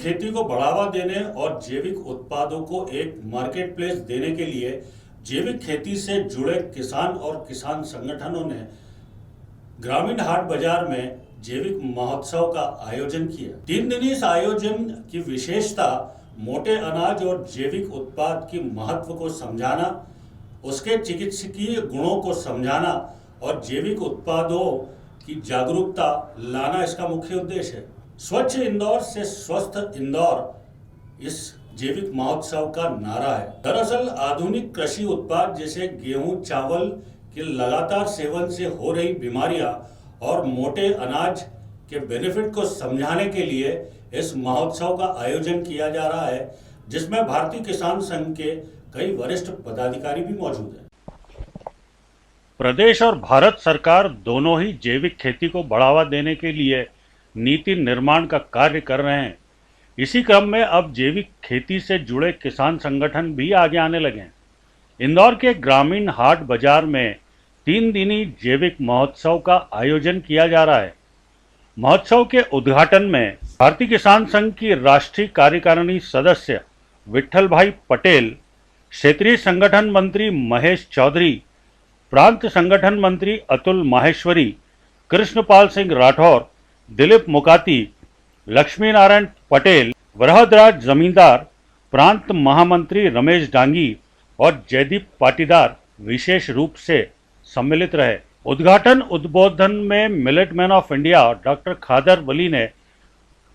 खेती को बढ़ावा देने और जैविक उत्पादों को एक मार्केट प्लेस देने के लिए जैविक खेती से जुड़े किसान और किसान संगठनों ने ग्रामीण हाट बाजार में जैविक महोत्सव का आयोजन किया। 3 दिन इस आयोजन की विशेषता मोटे अनाज और जैविक उत्पाद की महत्व को समझाना, उसके चिकित्सकीय गुणों को समझाना और जैविक उत्पादों की जागरूकता लाना इसका मुख्य उद्देश्य है। स्वच्छ इंदौर से स्वस्थ इंदौर इस जैविक महोत्सव का नारा है। दरअसल आधुनिक कृषि उत्पाद जैसे गेहूं, चावल के लगातार सेवन से हो रही बीमारियां और मोटे अनाज के बेनिफिट को समझाने के लिए इस महोत्सव का आयोजन किया जा रहा है, जिसमें भारतीय किसान संघ के कई वरिष्ठ पदाधिकारी भी मौजूद हैं। प्रदेश और भारत सरकार दोनों ही जैविक खेती को बढ़ावा देने के लिए नीति निर्माण का कार्य कर रहे हैं। इसी क्रम में अब जैविक खेती से जुड़े किसान संगठन भी आगे आने लगे हैं। इंदौर के ग्रामीण हाट बाजार में 3 दिनी जैविक महोत्सव का आयोजन किया जा रहा है। महोत्सव के उद्घाटन में भारतीय किसान संघ की राष्ट्रीय कार्यकारिणी सदस्य विट्ठल भाई पटेल, क्षेत्रीय संगठन मंत्री महेश चौधरी, प्रांत संगठन मंत्री अतुल माहेश्वरी, कृष्णपाल सिंह राठौर, दिलीप मुकाती, लक्ष्मी नारायण पटेल, वरहदराज जमींदार, प्रांत महामंत्री रमेश डांगी और जयदीप पाटीदार विशेष रूप से सम्मिलित रहे। उद्घाटन उद्बोधन में millet man of India doctor Khadar Vali ने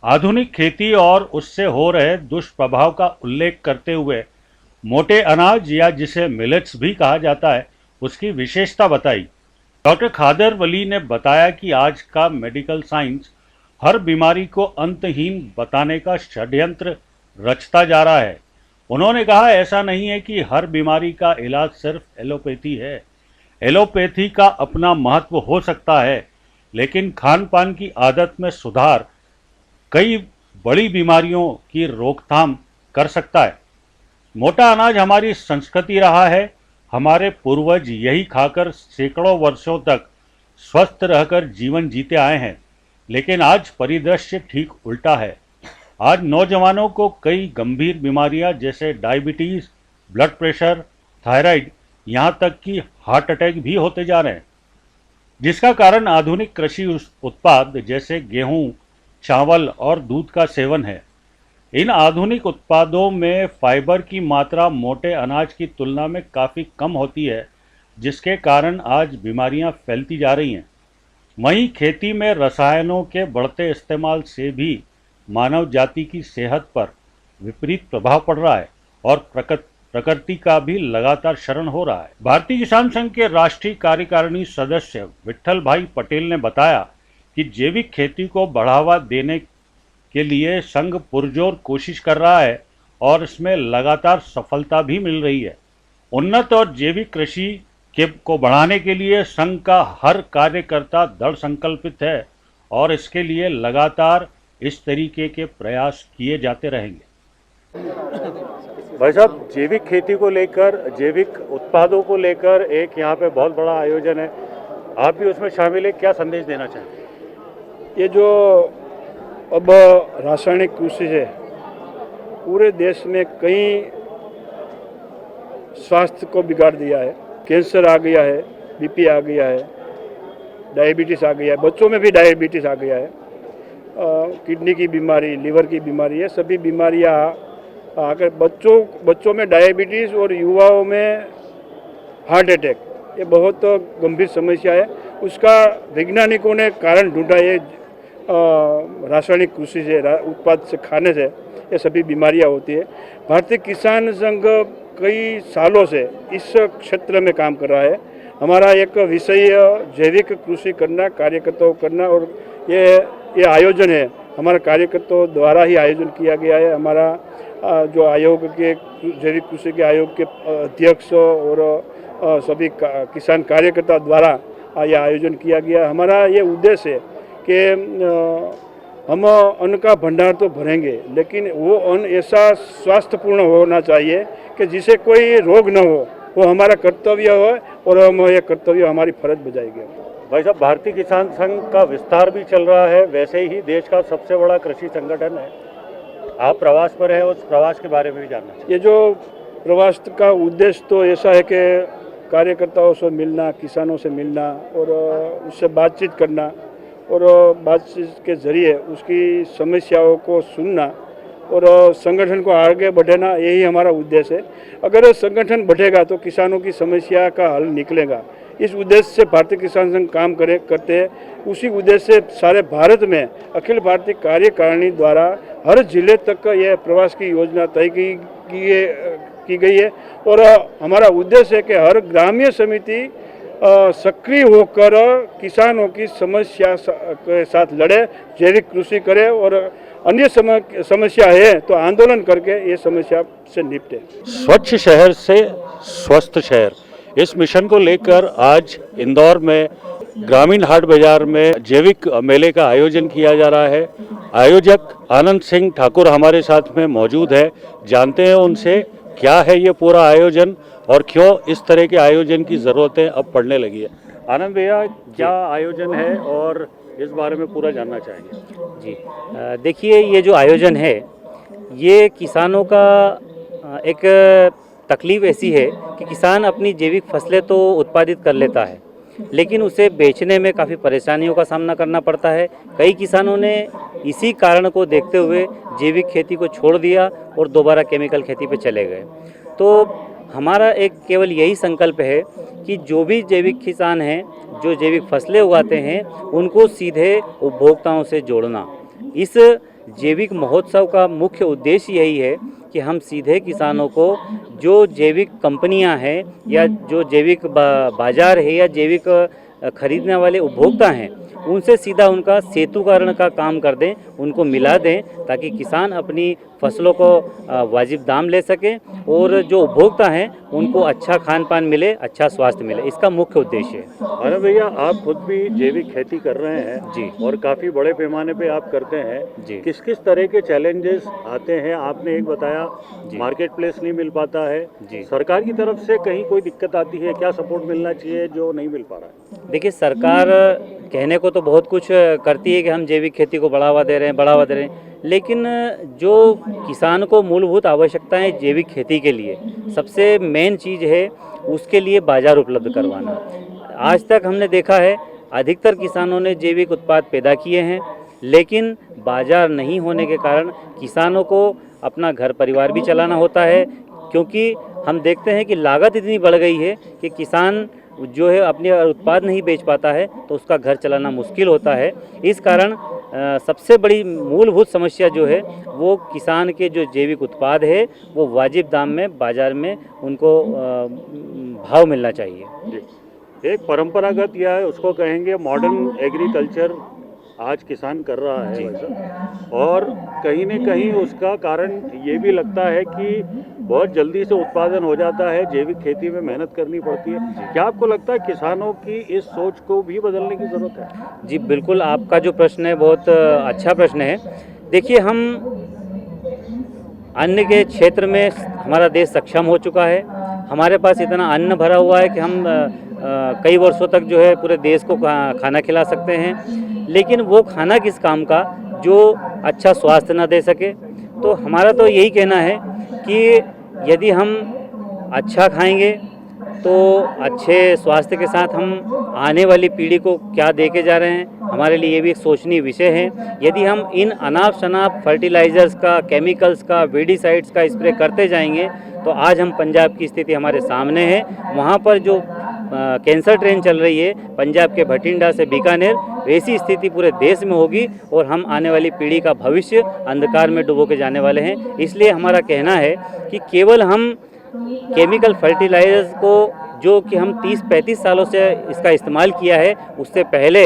आधुनिक खेती और उससे हो रहे दुष्प्रभाव का उल्लेख करते हुए मोटे अनाज या जिसे मिलेट्स भी कहा जाता है उसकी विशेषता बताई। डॉक्टर खादर वली ने बताया कि आज का मेडिकल साइंस हर बीमारी को अंतहीन बताने का षड्यंत्र रचता जा रहा है। उन्होंने कहा, ऐसा नहीं है कि हर बीमारी का इलाज सिर्फ एलोपैथी है। एलोपैथी का अपना महत्व हो सकता है, लेकिन खान पान की आदत में सुधार कई बड़ी बीमारियों की रोकथाम कर सकता है। मोटा अनाज हमारी संस्कृति रहा है। हमारे पूर्वज यही खाकर सैकड़ों वर्षों तक स्वस्थ रहकर जीवन जीते आए हैं, लेकिन आज परिदृश्य ठीक उल्टा है। आज नौजवानों को कई गंभीर बीमारियां जैसे डायबिटीज, ब्लड प्रेशर, थायराइड, यहाँ तक कि हार्ट अटैक भी होते जा रहे हैं, जिसका कारण आधुनिक कृषि उत्पाद जैसे गेहूं, चावल और दूध का सेवन है। इन आधुनिक उत्पादों में फाइबर की मात्रा मोटे अनाज की तुलना में काफ़ी कम होती है, जिसके कारण आज बीमारियां फैलती जा रही हैं। वहीं खेती में रसायनों के बढ़ते इस्तेमाल से भी मानव जाति की सेहत पर विपरीत प्रभाव पड़ रहा है और प्रकृति का भी लगातार शरण हो रहा है। भारतीय किसान संघ के राष्ट्रीय कार्यकारिणी सदस्य विट्ठल भाई पटेल ने बताया कि जैविक खेती को बढ़ावा देने के लिए संघ पुरजोर कोशिश कर रहा है और इसमें लगातार सफलता भी मिल रही है। उन्नत और जैविक कृषि को बढ़ाने के लिए संघ का हर कार्यकर्ता दृढ़ संकल्पित है और इसके लिए लगातार इस तरीके के प्रयास किए जाते रहेंगे। भाई साहब, जैविक खेती को लेकर, जैविक उत्पादों को लेकर एक यहाँ पे बहुत बड़ा आयोजन है, आप भी उसमें शामिल है, क्या संदेश देना चाहेंगे? ये जो अब रासायनिक कृषि है, पूरे देश में कई स्वास्थ्य को बिगाड़ दिया है। कैंसर आ गया है, बीपी आ गया है, डायबिटीज़ आ गया है, बच्चों में भी डायबिटीज़ आ गया है, किडनी की बीमारी, लीवर की बीमारी है, सभी बीमारियां आकर बच्चों में डायबिटीज़ और युवाओं में हार्ट अटैक, ये बहुत गंभीर समस्या है। उसका वैज्ञानिकों ने कारण ढूंढा, ये रासायनिक कृषि से, उत्पाद से खाने से ये सभी बीमारियां होती है। भारतीय किसान संघ कई सालों से इस क्षेत्र में काम कर रहा है। हमारा एक विषय जैविक कृषि करना, कार्यकर्ताओं करना, और ये आयोजन है हमारा कार्यकर्ताओं द्वारा ही आयोजन किया गया है। हमारा जो आयोग के, जैविक कृषि के आयोग के अध्यक्ष और सभी किसान कार्यकर्ता द्वारा यह आयोजन किया गया। हमारा ये उद्देश्य है कि हम अन्न का भंडार तो भरेंगे, लेकिन वो अन्न ऐसा स्वास्थ्यपूर्ण होना चाहिए कि जिसे कोई रोग न हो, वो हमारा कर्तव्य हो और हम ये कर्तव्य हमारी फर्ज बजाएंगे। भाई साहब, भारतीय किसान संघ का विस्तार भी चल रहा है, वैसे ही देश का सबसे बड़ा कृषि संगठन है। आप प्रवास पर है, उस प्रवास के बारे में भी जानना चाहिए। ये जो प्रवास का उद्देश्य तो ऐसा है कि कार्यकर्ताओं से मिलना, किसानों से मिलना और उससे बातचीत करना और बातचीत के ज़रिए उसकी समस्याओं को सुनना और संगठन को आगे बढ़ाना, यही हमारा उद्देश्य है। अगर संगठन बढ़ेगा तो किसानों की समस्या का हल निकलेगा। इस उद्देश्य से भारतीय किसान संघ काम करते हैं। उसी उद्देश्य से सारे भारत में अखिल भारतीय कार्यकारिणी द्वारा हर जिले तक यह प्रवास की योजना तय की गई है और हमारा उद्देश्य है कि हर ग्रामीण समिति सक्रिय होकर किसानों की समस्या के साथ लड़े, जैविक कृषि करे और अन्य समस्या है तो आंदोलन करके ये समस्या से निपटे। स्वच्छ शहर से स्वस्थ शहर, इस मिशन को लेकर आज इंदौर में ग्रामीण हाट बाजार में जैविक मेले का आयोजन किया जा रहा है। आयोजक आनंद सिंह ठाकुर हमारे साथ में मौजूद है। जानते हैं उनसे क्या है ये पूरा आयोजन और क्यों इस तरह के आयोजन की ज़रूरतें अब पड़ने लगी है। आनंद भैया, क्या आयोजन है और इस बारे में पूरा जानना चाहेंगे। जी, देखिए, ये जो आयोजन है ये किसानों का एक तकलीफ़ ऐसी है कि किसान अपनी जैविक फसलें तो उत्पादित कर लेता है लेकिन उसे बेचने में काफ़ी परेशानियों का सामना करना पड़ता है। कई किसानों ने इसी कारण को देखते हुए जैविक खेती को छोड़ दिया और दोबारा केमिकल खेती पे चले गए। तो हमारा एक केवल यही संकल्प है कि जो भी जैविक किसान हैं, जो जैविक फसलें उगाते हैं, उनको सीधे उपभोक्ताओं से जोड़ना। इस जैविक महोत्सव का मुख्य उद्देश्य यही है कि हम सीधे किसानों को जो जैविक कंपनियां हैं या जो जैविक बाजार है या जैविक खरीदने वाले उपभोक्ता हैं, उनसे सीधा उनका सेतुकरण का काम कर दें, उनको मिला दें ताकि किसान अपनी फसलों को वाजिब दाम ले सकें और जो उपभोक्ता हैं उनको अच्छा खान पान मिले, अच्छा स्वास्थ्य मिले। इसका मुख्य उद्देश्य है। अरे भैया, आप खुद भी जैविक खेती कर रहे हैं जी और काफ़ी बड़े पैमाने पे आप करते हैं जी। किस किस तरह के चैलेंजेस आते हैं? आपने एक बताया जी। मार्केट प्लेस नहीं मिल पाता है जी। सरकार की तरफ से कहीं कोई दिक्कत आती है? क्या सपोर्ट मिलना चाहिए जो नहीं मिल पा रहा है? देखिए, सरकार कहने को तो बहुत कुछ करती है कि हम जैविक खेती को बढ़ावा दे रहे हैं, लेकिन जो किसान को मूलभूत आवश्यकताएं जैविक खेती के लिए सबसे मेन चीज़ है, उसके लिए बाजार उपलब्ध करवाना। आज तक हमने देखा है अधिकतर किसानों ने जैविक उत्पाद पैदा किए हैं लेकिन बाजार नहीं होने के कारण किसानों को अपना घर परिवार भी चलाना होता है, क्योंकि हम देखते हैं कि लागत इतनी बढ़ गई है कि किसान जो है अपने उत्पाद नहीं बेच पाता है तो उसका घर चलाना मुश्किल होता है। इस कारण सबसे बड़ी मूलभूत समस्या जो है वो किसान के जो जैविक उत्पाद है वो वाजिब दाम में बाज़ार में उनको भाव मिलना चाहिए। जी। एक परंपरागत या उसको कहेंगे मॉडर्न एग्रीकल्चर आज किसान कर रहा है वैसा, और कहीं न कहीं उसका कारण ये भी लगता है कि बहुत जल्दी से उत्पादन हो जाता है, जैविक खेती में मेहनत करनी पड़ती है। क्या आपको लगता है किसानों की इस सोच को भी बदलने की ज़रूरत है? जी बिल्कुल, आपका जो प्रश्न है बहुत अच्छा प्रश्न है। देखिए, हम अन्न के क्षेत्र में हमारा देश सक्षम हो चुका है। हमारे पास इतना अन्न भरा हुआ है कि हम कई वर्षों तक जो है पूरे देश को खाना खिला सकते हैं, लेकिन वो खाना किस काम का जो अच्छा स्वास्थ्य ना दे सके। तो हमारा तो यही कहना है कि यदि हम अच्छा खाएंगे तो अच्छे स्वास्थ्य के साथ हम आने वाली पीढ़ी को क्या दे के जा रहे हैं, हमारे लिए ये भी एक सोचनीय विषय है। यदि हम इन अनाप शनाप फर्टिलाइज़र्स का, केमिकल्स का, वेडिसाइड्स का स्प्रे करते जाएंगे तो आज हम पंजाब की स्थिति हमारे सामने है। वहाँ पर जो कैंसर ट्रेन चल रही है पंजाब के भटिंडा से बीकानेर, वैसी स्थिति पूरे देश में होगी और हम आने वाली पीढ़ी का भविष्य अंधकार में डुबो के जाने वाले हैं। इसलिए हमारा कहना है कि केवल हम केमिकल फर्टिलाइजर्स को, जो कि हम 30-35 सालों से इसका इस्तेमाल किया है, उससे पहले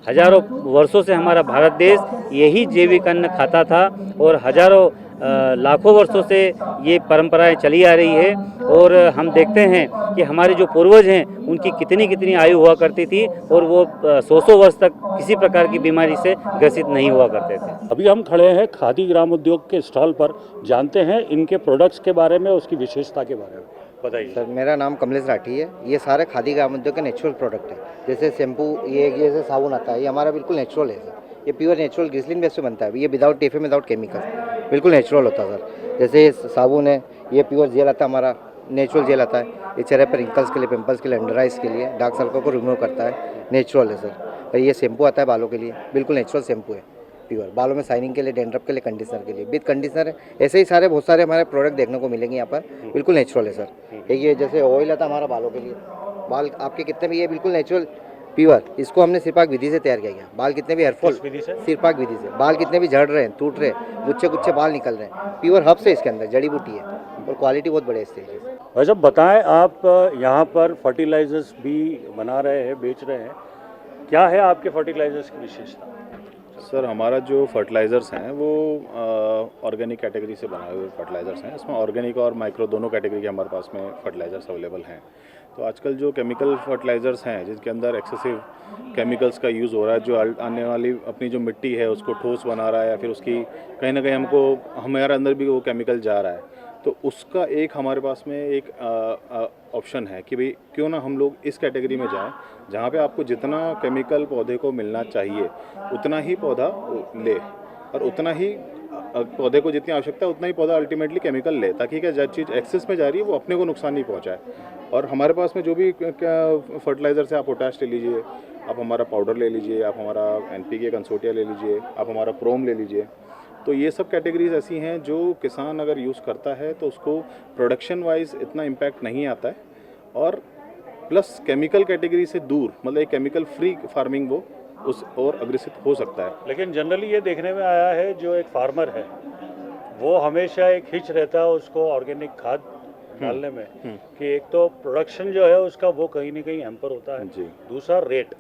हजारों वर्षों से हमारा भारत देश यही जैविक अन्न खाता था और हजारों लाखों वर्षों से ये परंपराएं चली आ रही है। और हम देखते हैं कि हमारे जो पूर्वज हैं उनकी कितनी आयु हुआ करती थी और वो 100 वर्ष तक किसी प्रकार की बीमारी से ग्रसित नहीं हुआ करते थे। अभी हम खड़े हैं खादी ग्राम उद्योग के स्टॉल पर, जानते हैं इनके प्रोडक्ट्स के बारे में, उसकी विशेषता के बारे में बताइए। सर, मेरा नाम कमलेश राठी है। ये सारे खादी ग्राम उद्योग के नेचुरल प्रोडक्ट है। जैसे शैम्पू, ये जैसे साबुन आता है, ये हमारा बिल्कुल नेचुरल है सर। ये प्योर नेचुरल ग्लिसरीन बेस पे बनता है। ये विदाउट टेफे, विदाउट केमिकल। बिल्कुल नेचुरल होता है सर। जैसे ये साबुन है, ये प्योर जेल आता है हमारा, नेचुरल जेल आता है। ये चेहरे पर रिंकल्स के लिए, पिंपल्स के लिए, अंडर आइज के लिए, डार्क सर्कल को रिमूव करता है, नेचुरल है सर। और ये शैम्पू आता है बालों के लिए, बिल्कुल नेचुरल शैम्पू है, प्योर बालों में शाइनिंग के लिए, डैंड्रफ के लिए, कंडीशनर के लिए, विद कंडीशनर है। ऐसे ही सारे बहुत सारे हमारे प्रोडक्ट देखने को मिलेंगे यहाँ पर, बिल्कुल नेचुरल है सर। एक ये जैसे ऑयल आता है हमारा बालों के लिए, बाल आपके कितने भी, ये बिल्कुल नेचुरल प्योर, इसको हमने सिरपाक विधि से तैयार किया गया। बाल कितने भी हेयरफॉल, सिरपाक विधि से बाल कितने भी झड़ रहे हैं, टूट रहे हैं, गुच्छे गुच्छे बाल निकल रहे हैं, प्योर हर्ब्स है इसके अंदर, जड़ी बूटी है और क्वालिटी बहुत बढ़िया इसकी। भाई साहब बताएं, आप यहाँ पर फर्टिलाइजर्स भी बना रहे हैं, बेच रहे हैं, क्या है आपके फर्टिलाइजर्स की विशेषता? सर हमारा जो फर्टिलाइज़र्स हैं वो ऑर्गेनिक कैटेगरी से बनाए हुए फर्टिलाइज़र्स हैं। इसमें ऑर्गेनिक और माइक्रो दोनों कैटेगरी के हमारे पास में फर्टिलाइज़र्स अवेलेबल हैं। तो आजकल जो केमिकल फर्टिलाइज़र्स हैं जिनके अंदर एक्सेसिव केमिकल्स का यूज़ हो रहा है, जो आने वाली अपनी जो मिट्टी है उसको ठोस बना रहा है, या फिर उसकी कहीं ना कहीं हमारे अंदर भी वो केमिकल जा रहा है, तो उसका एक हमारे पास में एक ऑप्शन है कि भाई क्यों ना हम लोग इस कैटेगरी में जाएं जहाँ पे आपको जितना केमिकल पौधे को मिलना चाहिए उतना ही पौधा ले, और उतना ही पौधे को जितनी आवश्यकता है उतना ही पौधा अल्टीमेटली केमिकल ले, ताकि क्या जो चीज़ एक्सेस में जा रही है वो अपने को नुकसान नहीं पहुँचाए। और हमारे पास में जो भी फर्टिलाइज़र्स है, आप पोटाश ले लीजिए, आप हमारा पाउडर ले लीजिए, आप हमारा NPK कंसोर्टिया ले लीजिए, आप हमारा प्रोम ले लीजिए, तो ये सब कैटेगरीज ऐसी हैं जो किसान अगर यूज़ करता है तो उसको प्रोडक्शन वाइज इतना इम्पैक्ट नहीं आता है, और प्लस केमिकल कैटेगरी से दूर, मतलब एक केमिकल फ्री फार्मिंग वो उस और अग्रसित हो सकता है। लेकिन जनरली ये देखने में आया है, जो एक फार्मर है वो हमेशा एक हिच रहता है उसको ऑर्गेनिक खाद डालने में, कि एक तो प्रोडक्शन जो है उसका वो कहीं ना कहीं हैम्पर होता है जी। दूसरा रेट,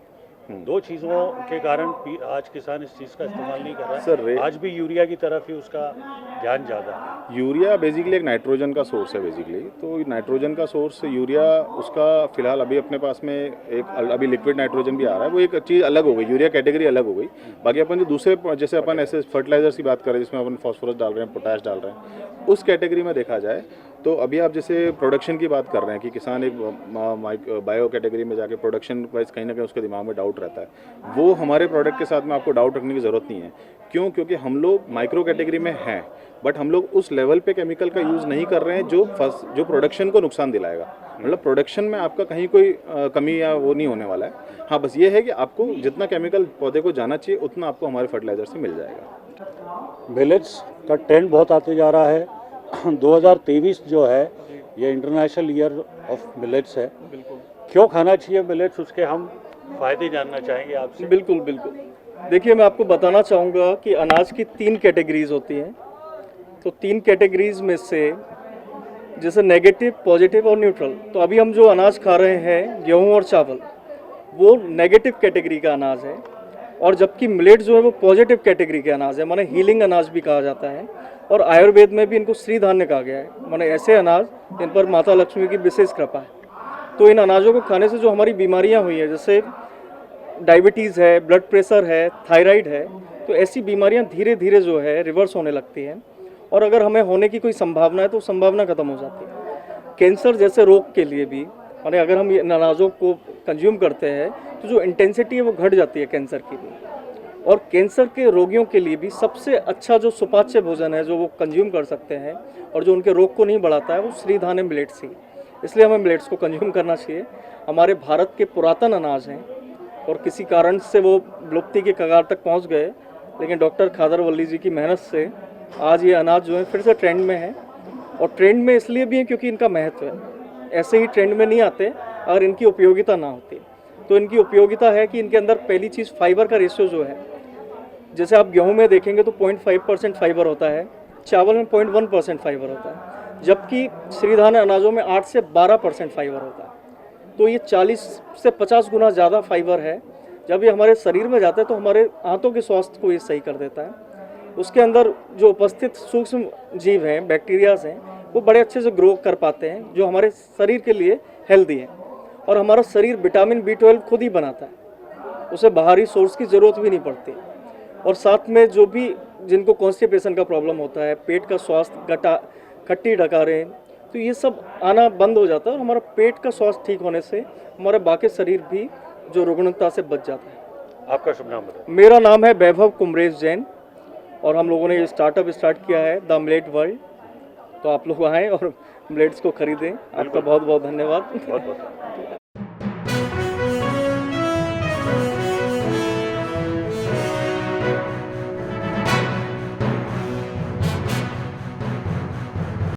दो चीज़ों के कारण आज किसान इस चीज़ का इस्तेमाल नहीं कर रहा सर, है। आज भी यूरिया की तरफ ही उसका ध्यान ज़्यादा है। यूरिया बेसिकली एक नाइट्रोजन का सोर्स है बेसिकली, तो नाइट्रोजन का सोर्स यूरिया, उसका फिलहाल अभी अपने पास में एक अभी लिक्विड नाइट्रोजन भी आ रहा है, वो एक चीज़ अलग हो गई, यूरिया कैटेगरी अलग हो गई। बाकी अपन जो दूसरे, जैसे अपन ऐसे फर्टिलाइजर्स की बात करें जिसमें अपन फॉस्फोरस डाल रहे हैं, पोटाश डाल रहे हैं, उस कैटेगरी में देखा जाए तो अभी आप जैसे प्रोडक्शन की बात कर रहे हैं कि किसान एक बायो कैटेगरी में जाके प्रोडक्शन वाइज कहीं ना कहीं उसके दिमाग में डाउट रहता है, वो हमारे प्रोडक्ट के साथ में आपको डाउट रखने की ज़रूरत नहीं है। क्यों? क्योंकि हम लोग माइक्रो कैटेगरी में हैं, बट हम लोग उस लेवल पे केमिकल का यूज़ नहीं कर रहे हैं जो प्रोडक्शन को नुकसान दिलाएगा। मतलब प्रोडक्शन में आपका कहीं कोई कमी या वो नहीं होने वाला है। हाँ, बस ये है कि आपको जितना केमिकल पौधे को जाना चाहिए उतना आपको हमारे फर्टिलाइजर से मिल जाएगा। मिलेट्स का ट्रेंड बहुत आते जा रहा है। 2023 जो है ये इंटरनेशनल ईयर ऑफ मिलेट्स है। क्यों खाना चाहिए मिलेट्स, उसके हम फायदे जानना चाहेंगे आपसे। बिल्कुल बिल्कुल। देखिए, मैं आपको बताना चाहूँगा कि अनाज की 3 कैटेगरीज होती हैं। तो 3 कैटेगरीज में से जैसे नेगेटिव, पॉजिटिव और न्यूट्रल, तो अभी हम जो अनाज खा रहे हैं गेहूँ और चावल, वो नेगेटिव कैटेगरी का अनाज है, और जबकि मिलेट जो है वो पॉजिटिव कैटेगरी के अनाज है, माने हीलिंग अनाज भी कहा जाता है, और आयुर्वेद में भी इनको श्री धान्य कहा गया है, माने ऐसे अनाज इन पर माता लक्ष्मी की विशेष कृपा है। तो इन अनाजों को खाने से जो हमारी बीमारियां हुई हैं, जैसे डायबिटीज़ है, ब्लड प्रेशर है, थायराइड है, तो ऐसी बीमारियां धीरे धीरे जो है रिवर्स होने लगती हैं, और अगर हमें होने की कोई संभावना है तो संभावना खत्म हो जाती है। कैंसर जैसे रोग के लिए भी, माने अगर हम इन अनाजों को कंज्यूम करते हैं तो जो इंटेंसिटी है वो घट जाती है कैंसर की भी। और कैंसर के रोगियों के लिए भी सबसे अच्छा जो सुपाच्य भोजन है जो वो कंज्यूम कर सकते हैं और जो उनके रोग को नहीं बढ़ाता है, वो श्री धान्य मिलेट्स ही। इसलिए हमें मिलेट्स को कंज्यूम करना चाहिए। हमारे भारत के पुरातन अनाज हैं और किसी कारण से वो विलुप्ति के कगार तक पहुंच गए, लेकिन डॉक्टर खादर वल्ली जी की मेहनत से आज ये अनाज जो है फिर से ट्रेंड में है। और ट्रेंड में इसलिए भी है क्योंकि इनका महत्व है। ऐसे ही ट्रेंड में नहीं आते अगर इनकी उपयोगिता ना होती। तो इनकी उपयोगिता है कि इनके अंदर पहली चीज़ फाइबर का रेशियो जो है, जैसे आप गेहूं में देखेंगे तो 0.5% फाइबर होता है, चावल में 0.1% फाइबर होता है, जबकि श्रीधान्य अनाजों में 8 से 12% फाइबर होता है। तो ये 40 से 50 गुना ज़्यादा फाइबर है। जब ये हमारे शरीर में जाता है तो हमारे आंतों के स्वास्थ्य को ये सही कर देता है। उसके अंदर जो उपस्थित सूक्ष्म जीव हैं, बैक्टीरियाज हैं, वो बड़े अच्छे से ग्रो कर पाते हैं, जो हमारे शरीर के लिए हेल्दी है। और हमारा शरीर विटामिन B12 खुद ही बनाता है, उसे बाहरी सोर्स की ज़रूरत भी नहीं पड़ती। और साथ में जो भी जिनको कॉन्स्टिपेशन का प्रॉब्लम होता है, पेट का स्वास्थ्य, खट्टी डकारें, तो ये सब आना बंद हो जाता है। और हमारा पेट का स्वास्थ्य ठीक होने से हमारा बाकी शरीर भी जो रुग्णता से बच जाता है। आपका शुभ नाम बताएं। मेरा नाम है वैभव कुमरेश जैन, और हम लोगों ने ये स्टार्टअप स्टार्ट किया है द मिलेट वर्ल्ड। तो आप लोग आएँ और मिलेट्स को खरीदें। आपका बहुत बहुत धन्यवाद।